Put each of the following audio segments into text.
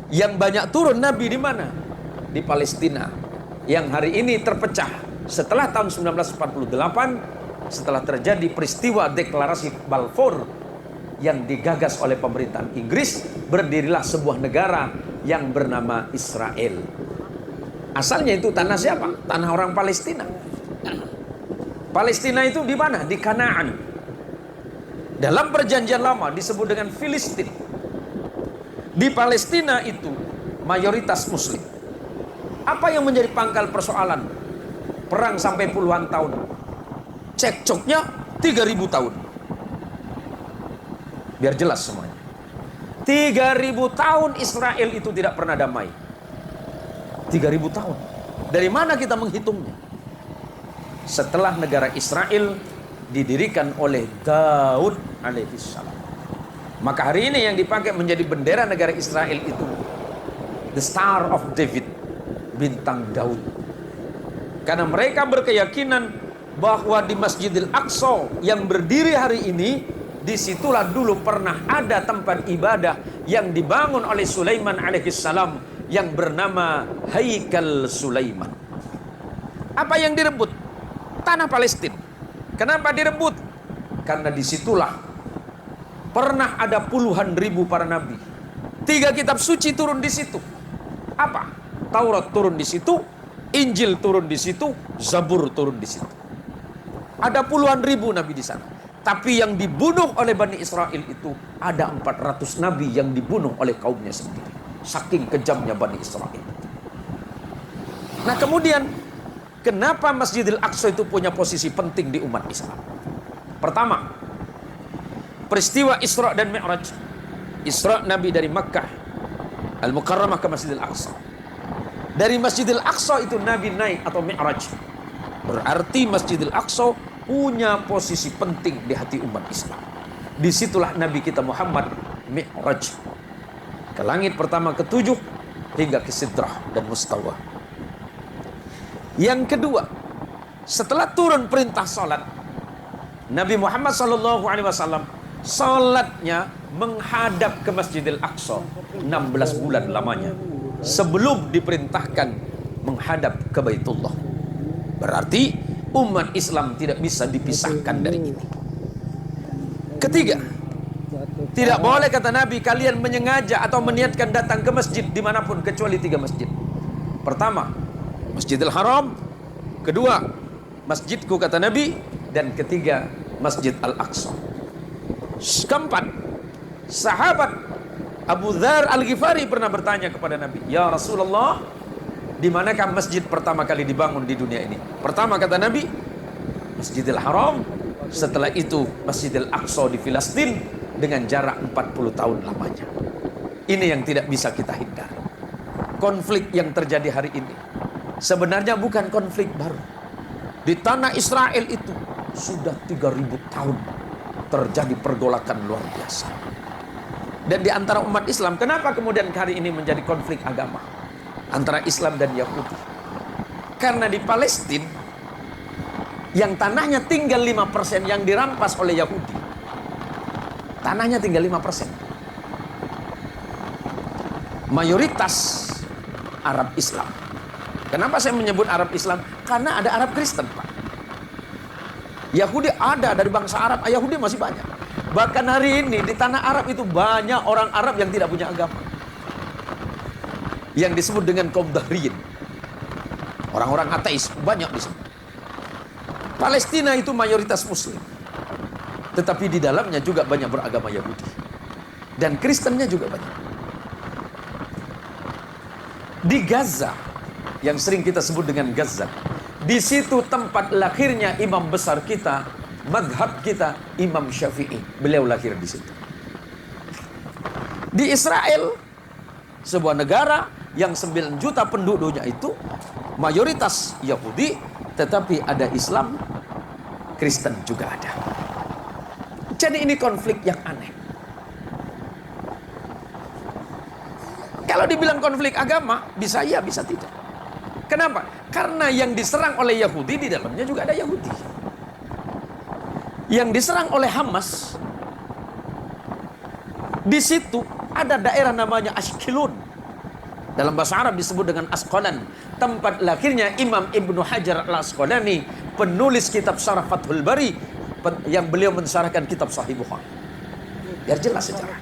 Yang banyak turun Nabi di mana? Di Palestina. Yang hari ini terpecah setelah tahun 1948, setelah terjadi peristiwa deklarasi Balfour yang digagas oleh pemerintahan Inggris, berdirilah sebuah negara yang bernama Israel. Asalnya itu tanah siapa? Tanah orang Palestina. Palestina itu di mana? Di Kanaan. Dalam perjanjian lama disebut dengan Filistin. Di Palestina itu mayoritas Muslim. Apa yang menjadi pangkal persoalan? Perang sampai puluhan tahun. Cekcoknya 3000 tahun. Biar jelas semuanya. 3000 tahun Israel itu tidak pernah damai. 3000 tahun. Dari mana kita menghitungnya? Setelah negara Israel didirikan oleh Daud alaihissalam. Maka hari ini yang dipakai menjadi bendera negara Israel itu The Star of David, bintang Daud. Karena mereka berkeyakinan bahwa di Masjidil Aqsa yang berdiri hari ini, disitulah dulu pernah ada tempat ibadah yang dibangun oleh Sulaiman alaihissalam yang bernama Haikal Sulaiman. Apa yang direbut? Tanah Palestina. Kenapa direbut? Karena disitulah pernah ada puluhan ribu para nabi. 3 kitab suci turun di situ. Apa? Taurat turun di situ, Injil turun di situ, Zabur turun di situ. Ada puluhan ribu nabi di sana. Tapi yang dibunuh oleh Bani Israel itu ada 400 nabi yang dibunuh oleh kaumnya sendiri. Saking kejamnya Bani Israel. Nah kemudian, kenapa Masjidil Aqsa itu punya posisi penting di umat Islam? Pertama, peristiwa Isra dan Mi'raj. Isra Nabi dari Makkah Al-Mukarramah ke Masjidil Aqsa. Dari Masjidil Aqsa itu Nabi naik atau Mi'raj. Berarti Masjidil Aqsa punya posisi penting di hati umat Islam. Disitulah Nabi kita Muhammad Mi'raj ke langit pertama ke-7 hingga ke Sidrah dan Mustawa. Yang kedua, setelah turun perintah salat, Nabi Muhammad SAW salatnya menghadap ke Masjidil Aqsa 16 bulan lamanya sebelum diperintahkan menghadap ke Baitullah. Berarti umat Islam tidak bisa dipisahkan dari ini. Ketiga, tidak boleh kata Nabi kalian menyengaja atau meniatkan datang ke masjid dimanapun kecuali 3 masjid. Pertama, Masjidil Haram. Kedua, masjidku kata Nabi. Dan ketiga, Masjid Al-Aqsa. Keempat, sahabat Abu Dzar Al-Ghifari pernah bertanya kepada Nabi, ya Rasulullah, di manakah masjid pertama kali dibangun di dunia ini? Pertama kata Nabi, Masjidil Haram. Setelah itu Masjidil Aqsa di Filistin dengan jarak 40 tahun lamanya. Ini yang tidak bisa kita hindari. Konflik yang terjadi hari ini sebenarnya bukan konflik baru. Di tanah Israel itu sudah 3000 tahun terjadi pergolakan luar biasa. Dan di antara umat Islam, kenapa kemudian hari ini menjadi konflik agama antara Islam dan Yahudi? Karena di Palestina yang tanahnya tinggal 5% yang dirampas oleh Yahudi. Tanahnya tinggal 5%. Mayoritas Arab Islam. Kenapa saya menyebut Arab Islam? Karena ada Arab Kristen, Pak. Yahudi ada dari bangsa Arab, Yahudi masih banyak. Bahkan hari ini di tanah Arab itu banyak orang Arab yang tidak punya agama. Yang disebut dengan kaum Dahriyin. Orang-orang ateis banyak di sana. Palestina itu mayoritas Muslim. Tetapi di dalamnya juga banyak beragama Yahudi. Dan Kristennya juga banyak. Di Gaza, yang sering kita sebut dengan Gaza, di situ tempat lahirnya imam besar kita, madhab kita, Imam Syafi'i. Beliau lahir di situ. Di Israel, sebuah negara yang 9 juta penduduknya itu mayoritas Yahudi, tetapi ada Islam, Kristen juga ada. Jadi ini konflik yang aneh. Kalau dibilang konflik agama, bisa iya, bisa tidak. Kenapa? Karena yang diserang oleh Yahudi, di dalamnya juga ada Yahudi. Yang diserang oleh Hamas, di situ ada daerah namanya Ashkelon. Dalam bahasa Arab disebut dengan Asqalan. Tempat lahirnya Imam Ibnu Hajar Al-Asqalani, penulis kitab Syarah Fathul Bari, yang beliau mensyarahkan kitab Sahih Bukhari. Biar jelas sejarah.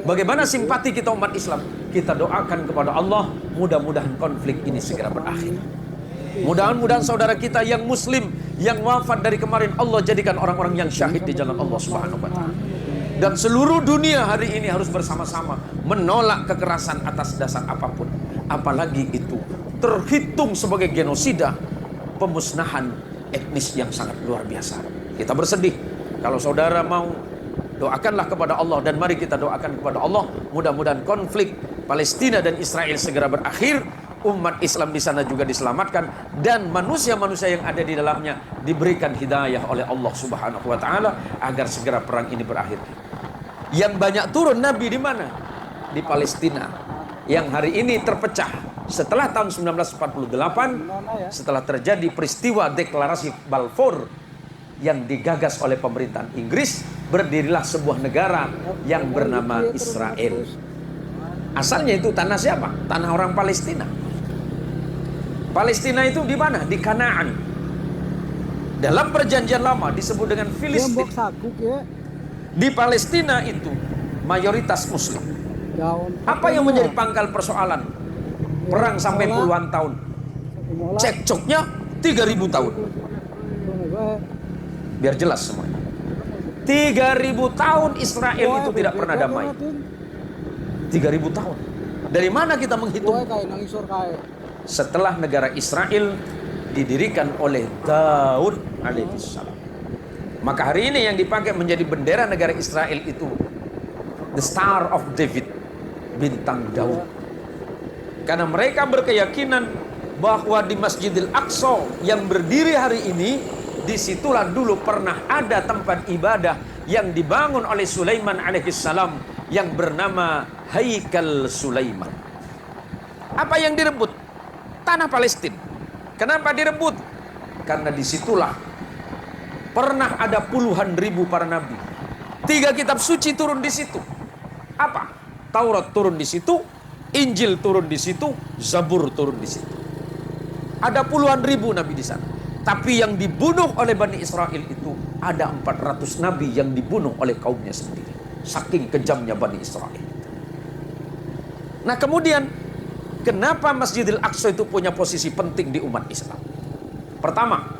Bagaimana simpati kita umat Islam? Kita doakan kepada Allah, mudah-mudahan konflik ini segera berakhir. Mudah-mudahan saudara kita yang muslim, yang wafat dari kemarin, Allah jadikan orang-orang yang syahid di jalan Allah Subhanahu wa Ta'ala. Dan seluruh dunia hari ini harus bersama-sama menolak kekerasan atas dasar apapun. Apalagi itu terhitung sebagai genosida, pemusnahan etnis yang sangat luar biasa. Kita bersedih. Kalau saudara mau, doakanlah kepada Allah, dan mari kita doakan kepada Allah, mudah-mudahan konflik Palestina dan Israel segera berakhir, umat Islam di sana juga diselamatkan, dan manusia-manusia yang ada di dalamnya diberikan hidayah oleh Allah Subhanahu wa Ta'ala agar segera perang ini berakhir. Yang banyak turun Nabi di mana? Di Palestina, yang hari ini terpecah setelah tahun 1948, setelah terjadi peristiwa deklarasi Balfour yang digagas oleh pemerintahan Inggris. Berdirilah sebuah negara yang bernama Israel. Asalnya itu tanah siapa? Tanah orang Palestina. Palestina itu di mana? Di Kanaan. Dalam perjanjian lama disebut dengan Filistin. Di Palestina itu mayoritas muslim. Apa yang menjadi pangkal persoalan? Perang sampai puluhan tahun. Cekcoknya 3000 tahun. Biar jelas semuanya. 3000 tahun Israel itu tidak pernah damai. 3000 tahun. Dari mana kita menghitung? Setelah negara Israel didirikan oleh Daud alaihissalam. Maka hari ini yang dipakai menjadi bendera negara Israel itu The Star of David, bintang Daud. Karena mereka berkeyakinan bahwa di Masjidil Aqsa yang berdiri hari ini, disitulah dulu pernah ada tempat ibadah yang dibangun oleh Sulaiman alaihissalam yang bernama Haikal Sulaiman. Apa yang direbut? Tanah Palestina. Kenapa direbut? Karena disitulah pernah ada puluhan ribu para nabi. 3 kitab suci turun di situ. Apa? Taurat turun di situ, Injil turun di situ, Zabur turun di situ. Ada puluhan ribu nabi di sana. Tapi yang dibunuh oleh Bani Israel itu ada 400 nabi yang dibunuh oleh kaumnya sendiri. Saking kejamnya Bani Israel. Nah kemudian, kenapa Masjidil Aqsa itu punya posisi penting di umat Islam? Pertama,